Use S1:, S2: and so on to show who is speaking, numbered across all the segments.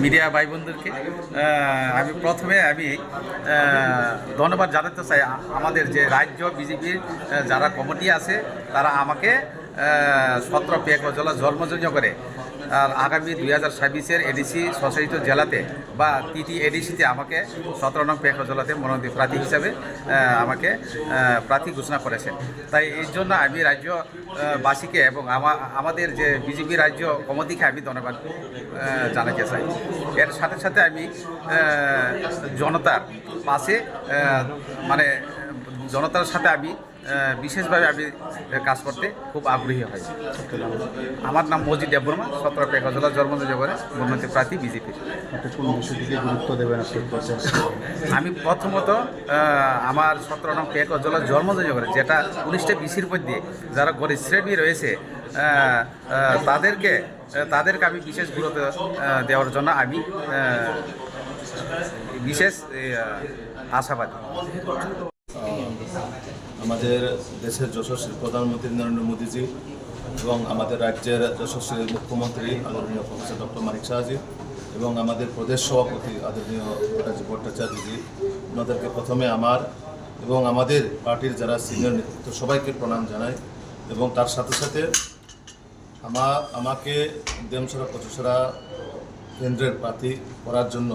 S1: Media ভাই বোনদেরকে আমি প্রথমে ধন্যবাদ জানাতে চাই। আমাদের যে রাজ্য বিজেপির যারা কমিটি আছে তারা আমাকে 17 পেক অজলা জন্মযোগ্য করে আর আগামী 2026-এর এডিসি স্বশাসিত জেলাতে বা তৃতীয় এডিসিতে আমাকে 17 নং পেক অজলাতে মনোনীত প্রার্থী হিসাবে আমাকে প্রার্থী ঘোষণা করেছে। তাই এই জন্য আমি রাজ্যবাসীকে এবং আমাদের যে বিজেপি রাজ্য কমিটিকে আমি ধন্যবাদ জানাতে চাই। এর সাথে সাথে আমি জনতার পাশে মানে জনতার সাথে আমি বিশেষভাবে আমি কাজ করতে খুব আগ্রহী হই। আমার নাম মজিদ দেববর্মা, 17 পেক অজলা জন্মযোগ্যে মনোনীত প্রার্থী বিজেপির।
S2: গুরুত্ব দেবেন
S1: আমি প্রথমত আমার 17 নং পেক অজলা জন্মযোগ্যে যেটা 19টা বিসির মধ্যে যারা গরিব শ্রেণী রয়েছে তাদেরকে আমি বিশেষ গুরুত্ব দেওয়ার জন্য আমি বিশেষ আশাবাদী।
S2: আমাদের দেশের যশস্বী প্রধানমন্ত্রী নরেন্দ্র মোদীজি এবং আমাদের রাজ্যের যশস্বী মুখ্যমন্ত্রী আদরণীয় প্রফেসর ডক্টর মানিক সাহাজি এবং আমাদের প্রদেশ সভাপতি আদরণীয় রাজীব ভট্টাচার্যজি, ওনাদেরকে প্রথমে আমার এবং আমাদের পার্টির যারা সিনিয়র নেতৃত্ব সবাইকে প্রণাম জানাই। এবং তার সাথে সাথে আমাকে দেমসরা পচুসরা কেন্দ্রের প্রার্থী করার জন্য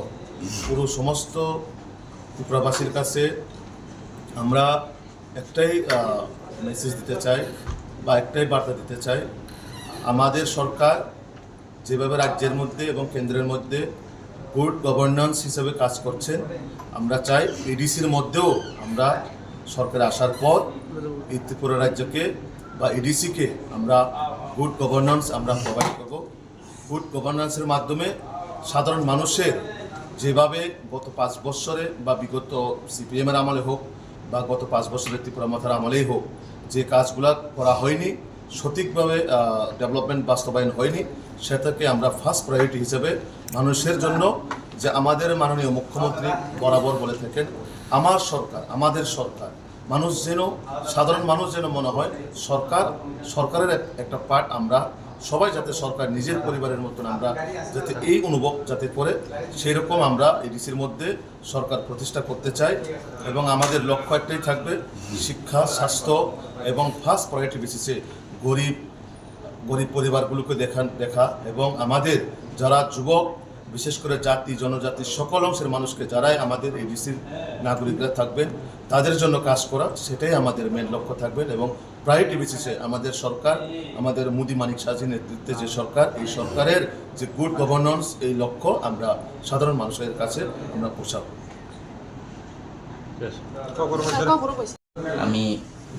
S2: পুরো সমস্ত ত্রিপুরাবাসীর কাছে আমরা একটাই মেসেজ দিতে চাই বা একটাই বার্তা দিতে চাই। আমাদের সরকার যেভাবে রাজ্যের মধ্যে এবং কেন্দ্রের মধ্যে গুড গভর্নেন্স হিসেবে কাজ করছেন, আমরা চাই এডিসির মধ্যেও আমরা সরকারে আসার পর এই ত্রিপুরা রাজ্যকে বা এডিসিকে আমরা গুড গভর্নেন্স আমরা প্রোভাইড করব। গুড গভর্নেন্সের মাধ্যমে সাধারণ মানুষের যেভাবে গত 5 বছরে বা বিগত সিপিএমের আমলে হোক বা গত 5 বছরের ত্রিপুরা মাথার আমলেই হোক যে কাজগুলো করা হয়নি, সঠিকভাবে ডেভেলপমেন্ট বাস্তবায়ন হয়নি, সেটাকে আমরা ফার্স্ট প্রায়োরিটি হিসেবে মানুষের জন্য যে আমাদের মাননীয় মুখ্যমন্ত্রী বরাবর বলে থাকেন, আমার সরকার আমাদের সরকার, মানুষ যেন সাধারণ মানুষ যেন মনে হয় সরকারের একটা পার্ট, আমরা সবাই যাতে সরকার নিজের পরিবারের মতন আমরা যাতে এই অনুভব যাতে করে সেই রকম আমরা এডিসির মধ্যে সরকার প্রতিষ্ঠা করতে চাই। এবং আমাদের লক্ষ্য একটাই থাকবে শিক্ষা, স্বাস্থ্য এবং ফার্স্ট প্রায়োরিটি বেসিসে গরিব পরিবারগুলোকে দেখা এবং আমাদের যারা যুবক, বিশেষ করে জাতি জনজাতি সকল অংশের মানুষকে যারাই আমাদের এডিসির নাগরিকরা থাকবেন তাদের জন্য কাজ করা, সেটাই আমাদের মেন লক্ষ্য থাকবেন। এবং প্রায়োরিটি বেসিসে আমাদের সরকার, আমাদের মোদি মানিক সাহাজির নেতৃত্বে যে সরকার, এই সরকারের যে গুড গভর্নেন্স এই লক্ষ্য আমরা সাধারণ মানুষের কাছে আমরা পৌঁছাব।
S3: আমি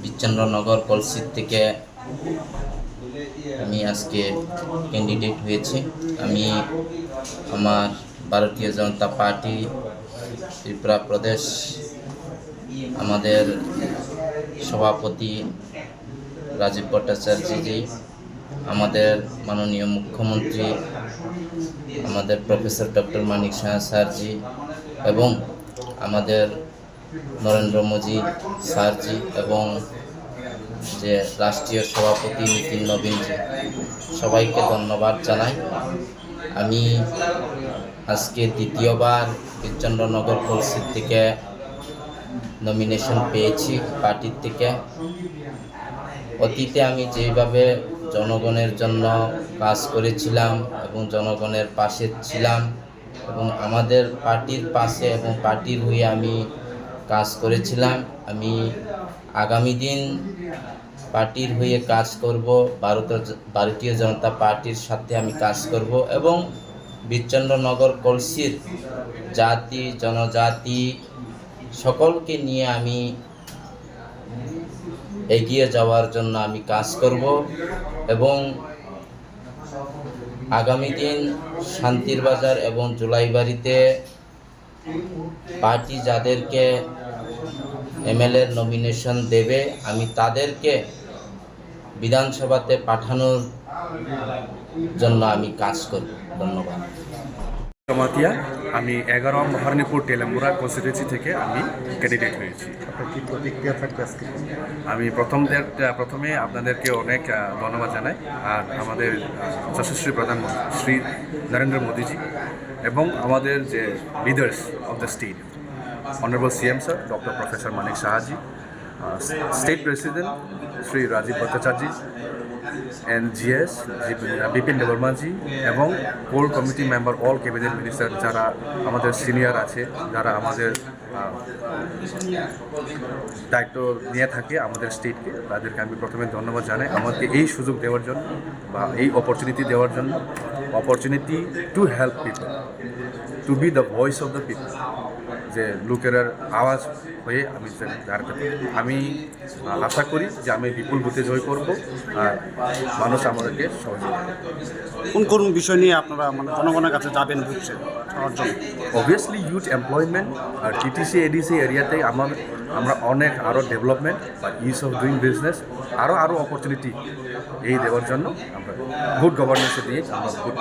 S3: বিচ্চন্দ্রনগর কলসির থেকে আমি আজকে ক্যান্ডিডেট হয়েছি। আমি আমার ভারতীয় জনতা পার্টি ত্রিপুরা প্রদেশ আমাদের সভাপতি রাজীব ভট্টাচার্যজি, আমাদের মাননীয় মুখ্যমন্ত্রী আমাদের প্রফেসর ডক্টর মানিক সাহা স্যারজি এবং আমাদের নরেন্দ্র মোদী স্যারজি এবং যে রাষ্ট্রীয় সভাপতি নীতিন নবীনজি, সবাইকে ধন্যবাদ জানাই। আমি আজকে দ্বিতীয়বার বিচ্চন্দ্রনগর কলসির থেকে নমিনেশন পেয়েছি পার্টির থেকে। অতীতে আমি যেভাবে জনগণের জন্য কাজ করেছিলাম এবং জনগণের পাশে ছিলাম এবং আমাদের পার্টির পাশে এবং পার্টির হয়ে আমি কাজ করেছিলাম, আমি আগামী দিন পার্টির হয়ে কাজ করব, ভারতীয় জনতা পার্টির সাথে আমি কাজ করব এবং বিচ্চন্দ্রনগর কলসির জাতি জনজাতি সকলকে নিয়ে আমি এগিয়ে যাওয়ার জন্য আমি কাজ করব এবং আগামী দিন শান্তির বাজার এবং জুলাইবাড়িতে পার্টি যাদেরকে এমএলএর নমিনেশন দেবে আমি তাদেরকে বিধানসভাতে পাঠানোর জন্য আমি কাজ করব। ধন্যবাদ।
S4: আমি 11 মহারানীপুর টেলাম্বুরা কনস্টিটুয়েন্সি থেকে আমি ক্যান্ডিডেট হয়েছি।
S5: আপনার কি প্রতিক্রিয়া থাকবে আজকে?
S4: আমি প্রথমে আপনাদেরকে অনেক ধন্যবাদ জানাই, আর আমাদের যশস্বী প্রধানমন্ত্রী শ্রী নরেন্দ্র মোদীজি এবং আমাদের যে leaders of the state honourable CM sir doctor professor Manik সাহাজি, state president Shri Rajib Bhattacharya, NGS Bipin দেববর্মাজি এবং core committee member all cabinet minister যারা আমাদের সিনিয়র আছে, যারা আমাদের দায়িত্ব নিয়ে থাকে আমাদের স্টেটকে, তাদেরকে আমি প্রথমে ধন্যবাদ জানাই আমাকে এই সুযোগ দেওয়ার জন্য বা এই অপরচুনিটি দেওয়ার জন্য। Opportunity to help people, to be the voice of the people, যে লোকের আওয়াজ হয়ে আমি দাঁড়াতে পারি। আমি আশা করি যে আমি বিপুল বুথে জয় করব আর মানুষ আমাদেরকে সহযোগিতা করবে।
S5: কোন কোন বিষয় নিয়ে আপনারা মানে জনগণের কাছে যাবেন বুঝছেন হওয়ার জন্য?
S4: অবভিয়াসলি ইউথ এমপ্লয়মেন্ট আর টিটিসি এডিসি এরিয়াতে আমরা অনেক আরও ডেভেলপমেন্ট বা ইজ অফ ডুইং বিজনেস আরও অপরচুনিটি এই দেওয়ার জন্য আমরা গুড গভর্নেন্স দিয়ে আমরা গুড